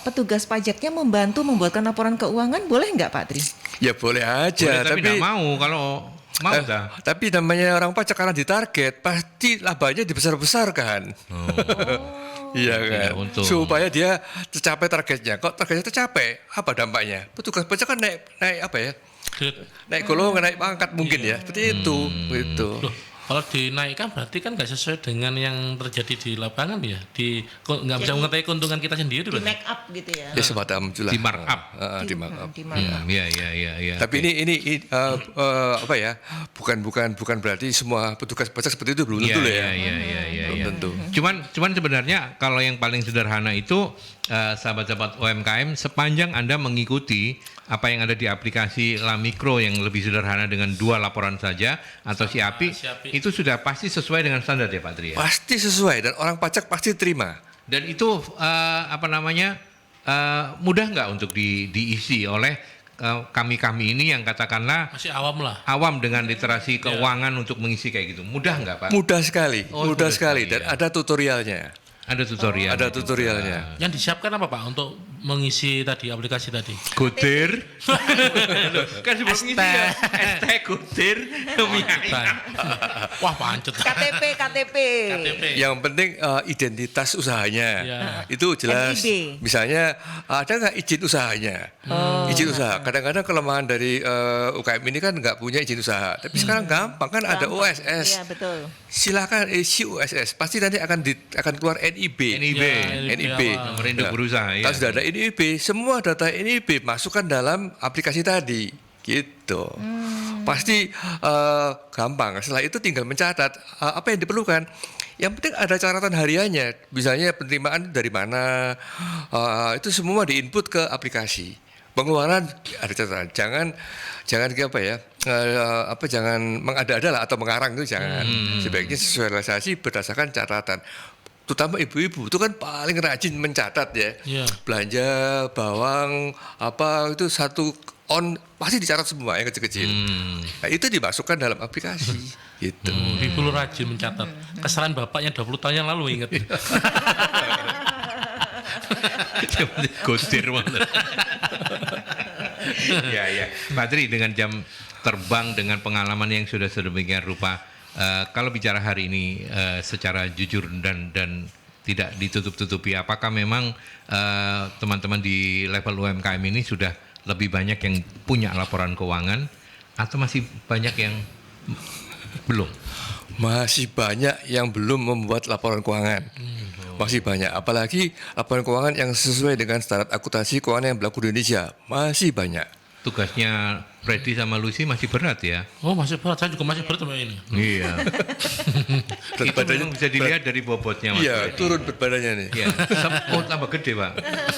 petugas pajaknya membantu membuatkan laporan keuangan, boleh nggak Pak Tri? Ya boleh aja. Boleh, tapi nggak mau kalau mau dah. Tapi namanya orang pajak karena ditarget, pasti labanya dibesar-besarkan. Iya kan, supaya dia tercapai targetnya. Kok targetnya tercapai, apa dampaknya? Petugas pajak kan naik apa ya? Naik golongan, naik pangkat mungkin ya. Seperti itu, gitu. Loh, kalau dinaikkan berarti kan nggak sesuai dengan yang terjadi di lapangan ya. Nggak bisa mengetahui keuntungan kita sendiri. Di make up gitu ya. Ya semacam itulah. Di markup. Di markup. Iya. Tapi ini apa ya? Bukan berarti semua petugas pajak seperti itu, belum tentu ya. Iya. Belum tentu. Cuman sebenarnya kalau yang paling sederhana itu sahabat-sahabat UMKM, sepanjang Anda mengikuti apa yang ada di aplikasi LaMikro yang lebih sederhana dengan 2 laporan saja atau Siapi, itu sudah pasti sesuai dengan standar ya Pak Tri ya? Pasti sesuai dan orang pajak pasti terima. Dan itu mudah nggak untuk diisi oleh kami ini yang katakanlah masih awam dengan literasi keuangan untuk mengisi kayak gitu, mudah nggak Pak? Mudah sekali, mudah sekali dan ya. ada tutorialnya. Ada tutorial. Ada tutorialnya. Yang disiapkan apa Pak untuk mengisi tadi aplikasi tadi? Kutir. Kan sebelum ngisi ya. Kutir. Wah pancet. KTP. Yang penting identitas usahanya. Ya. Itu jelas. NIB. Misalnya ada nggak izin usahanya? Izin usaha. Kadang-kadang kelemahan dari UKM ini kan nggak punya izin usaha. Tapi sekarang gampang kan ada OSS. Iya betul. Silakan isi OSS. Pasti nanti akan keluar NIB. NIB. Nomor induk berusaha. Kalau sudah ada NIB, semua data NIB masukkan dalam aplikasi tadi, gitu. Pasti gampang. Setelah itu tinggal mencatat apa yang diperlukan. Yang penting ada catatan hariannya. Misalnya penerimaan dari mana, itu semua diinput ke aplikasi. Pengeluaran ada catatan. Jangan apa ya? Jangan mengada-ada lah atau mengarang itu jangan. Sebaiknya sosialisasi berdasarkan catatan. Terutama ibu-ibu itu kan paling rajin mencatat ya. Belanja bawang apa itu pasti dicatat semua yang kecil-kecil. Nah, itu dimasukkan dalam aplikasi gitu. Ibu lu rajin mencatat. Kesalahan bapaknya 20 tahun yang lalu ingat. Kutir banget. Ya. Pak Tri, dengan jam terbang, dengan pengalaman yang sudah sedemikian rupa, kalau bicara hari ini secara jujur dan tidak ditutup-tutupi, apakah memang teman-teman di level UMKM ini sudah lebih banyak yang punya laporan keuangan atau masih banyak yang belum? Masih banyak yang belum membuat laporan keuangan. Masih banyak, apalagi laporan keuangan yang sesuai dengan standar akuntansi keuangan yang berlaku di Indonesia. Masih banyak. Tugasnya Freddy sama Lucy masih berat ya? Oh masih berat, saya juga masih berat sama ini. Iya. Itu memang bisa dilihat dari bobotnya Mas. Iya, turun berat badannya nih. Iya. Tambah gede Pak.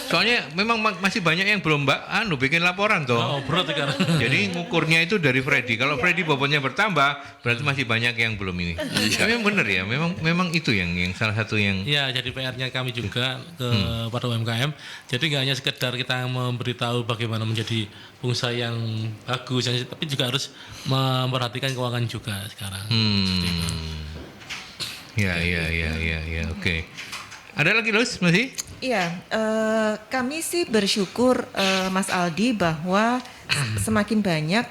Soalnya memang masih banyak yang belum bikin laporan toh. Oh berat kan. Jadi ngukurnya itu dari Freddy. Kalau Freddy bobotnya bertambah, berarti masih banyak yang belum ini. Memang benar ya. Memang itu yang salah satu yang. Iya, jadi PR-nya kami juga kepada UMKM. Jadi nggak hanya sekedar kita memberitahu bagaimana menjadi pengusaha yang bagus, tapi juga harus memperhatikan keuangan juga sekarang. Ya, oke. Ada lagi Lus masih? Iya, kami sih bersyukur Mas Aldi bahwa semakin banyak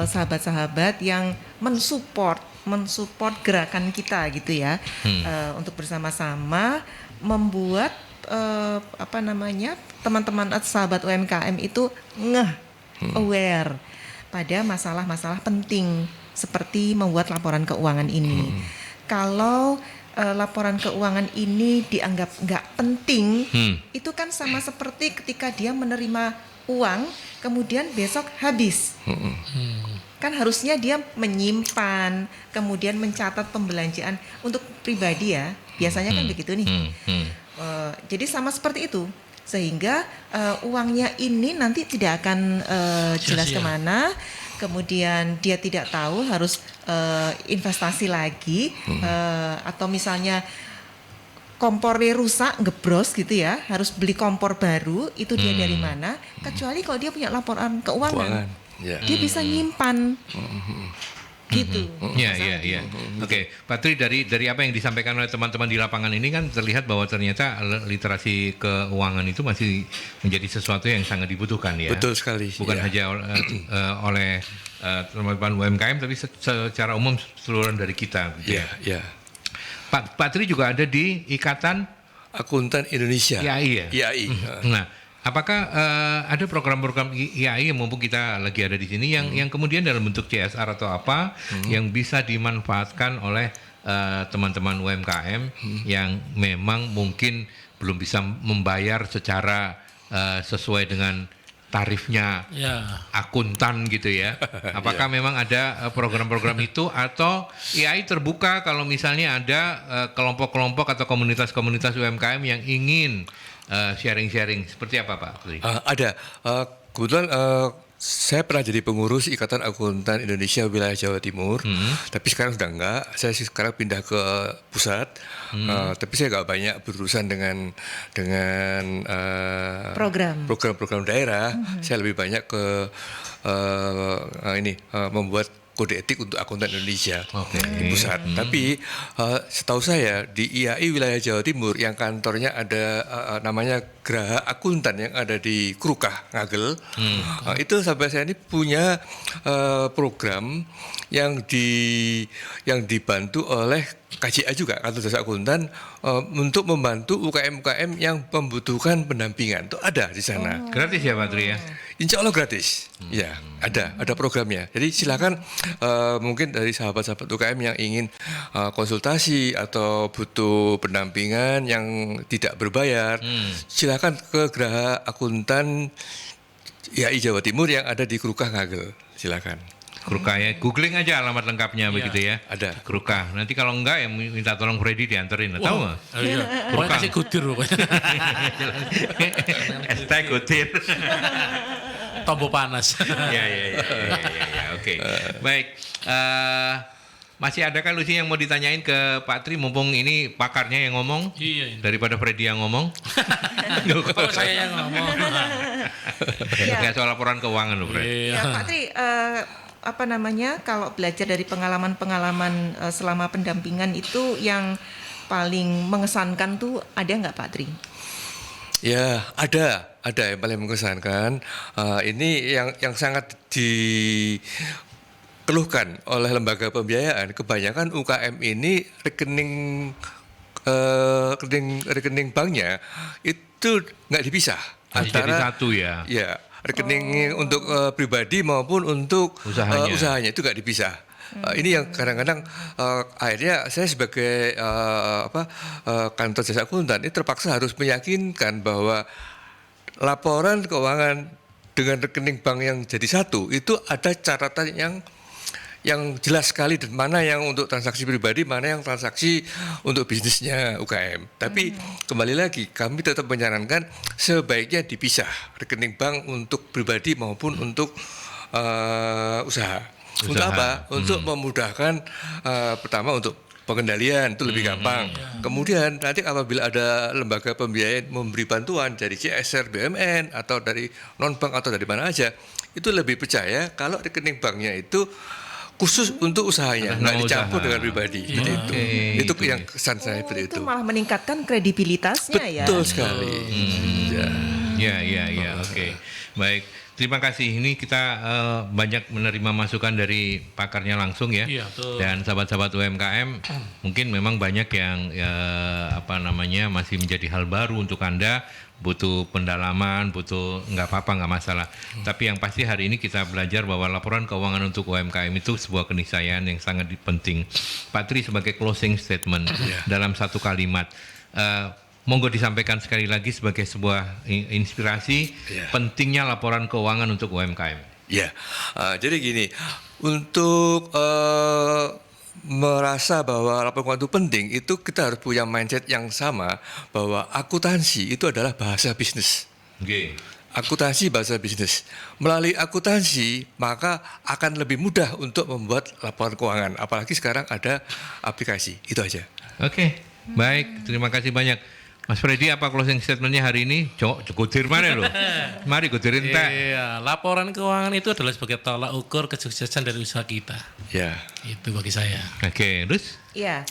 sahabat-sahabat yang mensupport gerakan kita gitu ya, untuk bersama-sama membuat teman-teman sahabat UMKM itu aware pada masalah-masalah penting seperti membuat laporan keuangan ini. Kalau laporan keuangan ini dianggap nggak penting, itu kan sama seperti ketika dia menerima uang kemudian besok habis. Kan harusnya dia menyimpan, kemudian mencatat pembelanjaan untuk pribadi ya, biasanya kan begitu nih. Jadi sama seperti itu, sehingga uangnya ini nanti tidak akan jelas kemana. Kemudian dia tidak tahu harus investasi lagi, atau misalnya kompornya rusak, ngebros gitu ya, harus beli kompor baru, itu dia dari mana? Kecuali kalau dia punya laporan keuangan, dia bisa nyimpan. Gitu. Iya. Oke, Pak Tri, dari apa yang disampaikan oleh teman-teman di lapangan ini kan terlihat bahwa ternyata literasi keuangan itu masih menjadi sesuatu yang sangat dibutuhkan ya. Betul sekali. Bukan hanya oleh teman-teman UMKM, tapi secara umum seluruh dari kita. Gitu ya. Pak Tri juga ada di Ikatan Akuntan Indonesia. IAI ya. IAI. Nah, apakah ada program-program IAI yang mumpung kita lagi ada di sini yang kemudian dalam bentuk CSR atau apa yang bisa dimanfaatkan oleh teman-teman UMKM yang memang mungkin belum bisa membayar secara sesuai dengan tarifnya akuntan gitu ya. Apakah memang ada program-program itu atau IAI terbuka kalau misalnya ada kelompok-kelompok atau komunitas-komunitas UMKM yang ingin sharing-sharing seperti apa Pak? Ada. Kebetulan saya pernah jadi pengurus Ikatan Akuntan Indonesia wilayah Jawa Timur, tapi sekarang sudah enggak. Saya sekarang pindah ke pusat, tapi saya nggak banyak berurusan dengan program-program daerah. Saya lebih banyak ke membuat kode etik untuk akuntan Indonesia di pusat. Tapi setahu saya di IAI wilayah Jawa Timur yang kantornya ada namanya Geraha Akuntan yang ada di Krukah, Ngagel, itu sampai saya ini punya program yang dibantu oleh KJA juga, Kantor Jasa Akuntan, untuk membantu UKM-UKM yang membutuhkan pendampingan. Itu ada di sana. Gratis ya Pak Tri ya? Insya Allah gratis. Ya, ada programnya. Jadi silakan mungkin dari sahabat-sahabat UKM yang ingin konsultasi atau butuh pendampingan yang tidak berbayar, silakan ke Geraha Akuntan IAI Jawa Timur yang ada di Krukah Ngagel. Silakan. Krukah ya, googling aja alamat lengkapnya begitu ya. Ada. Krukah. Nanti kalau enggak ya minta tolong Freddy dianterin. Tahu nggak? Pokoknya kasih kutir pokoknya. Hashtag kutir. Tombol panas. Ya, oke. Baik. Masih adakah Lucy yang mau ditanyain ke Pak Tri mumpung ini pakarnya yang ngomong daripada Freddy yang ngomong? Kalau saya yang ngomong. Nggak soal laporan keuangan loh Freddy. Ya Pak Tri, kalau belajar dari pengalaman-pengalaman selama pendampingan itu yang paling mengesankan tuh ada nggak Pak Tri? Ya, ada yang paling mengesankan. Ini yang sangat dikeluhkan oleh lembaga pembiayaan. Kebanyakan UKM ini rekening banknya itu nggak dipisah antara jadi satu ya. Ya, rekening untuk pribadi maupun untuk usahanya itu nggak dipisah. Ini yang kadang-kadang akhirnya saya sebagai kantor jasa akuntan ini terpaksa harus meyakinkan bahwa laporan keuangan dengan rekening bank yang jadi satu itu ada catatan yang jelas sekali, dan mana yang untuk transaksi pribadi, mana yang transaksi untuk bisnisnya UKM. Tapi kembali lagi kami tetap menyarankan sebaiknya dipisah rekening bank untuk pribadi maupun untuk usaha. Untuk apa? Untuk memudahkan pertama untuk pengendalian itu lebih gampang. Kemudian nanti apabila ada lembaga pembiayaan memberi bantuan dari CSR, BUMN atau dari non bank atau dari mana aja, itu lebih percaya kalau rekening banknya itu khusus untuk usahanya, nggak dicampur dengan pribadi. Itu yang kesan saya seperti itu. Itu malah meningkatkan kredibilitasnya ya. Betul sekali. Ya, oke. Baik. Terima kasih. Ini kita banyak menerima masukan dari pakarnya langsung ya. Dan sahabat-sahabat UMKM mungkin memang banyak yang masih menjadi hal baru untuk Anda butuh pendalaman, butuh nggak apa-apa, nggak masalah. Tapi yang pasti hari ini kita belajar bahwa laporan keuangan untuk UMKM itu sebuah keniscayaan yang sangat penting. Pak Tri sebagai closing statement dalam satu kalimat, monggo disampaikan sekali lagi sebagai sebuah inspirasi pentingnya laporan keuangan untuk UMKM. Ya, jadi gini, untuk merasa bahwa laporan keuangan itu penting, itu kita harus punya mindset yang sama bahwa akuntansi itu adalah bahasa bisnis. Akuntansi bahasa bisnis. Melalui akuntansi maka akan lebih mudah untuk membuat laporan keuangan. Apalagi sekarang ada aplikasi. Itu aja. Oke, baik. Terima kasih banyak. Mas Freddy, apa closing statementnya hari ini? Gudir mana loh? Mari gudirin teh. Iya, laporan keuangan itu adalah sebagai tolak ukur kesuksesan dari usaha kita. Ya. Itu bagi saya. Oke, terus? Ya,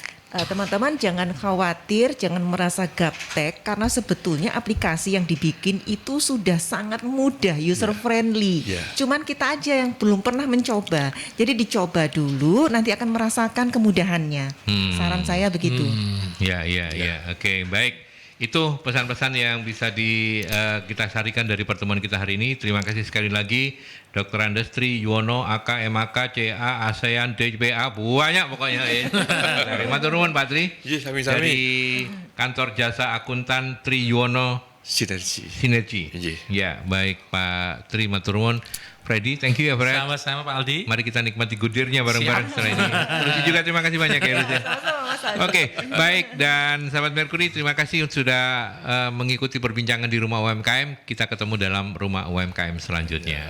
teman-teman jangan khawatir, jangan merasa gaptek karena sebetulnya aplikasi yang dibikin itu sudah sangat mudah, user friendly. Cuman kita aja yang belum pernah mencoba. Jadi dicoba dulu, nanti akan merasakan kemudahannya. Saran saya begitu. Ya. Oke, baik. Itu pesan-pesan yang bisa kita sarikan dari pertemuan kita hari ini. Terima kasih sekali lagi Dr. Andes Tri Yuwono, AK, MAK, CA, ASEAN, DPA, banyak pokoknya. Terima kasih Pak Tri. Sami-sami. Dari Kantor Jasa Akuntan Tri Yuwono Sinergi. Ya, baik Pak Tri, matur nuwun. Freddy, thank you ya Fred. Sama-sama Pak Aldi. Mari kita nikmati gudirnya bareng-bareng setelah ini. Lucy juga terima kasih banyak ya Lucy. Oke, baik, dan sahabat Mercury terima kasih sudah mengikuti perbincangan di Rumah UMKM. Kita ketemu dalam Rumah UMKM selanjutnya.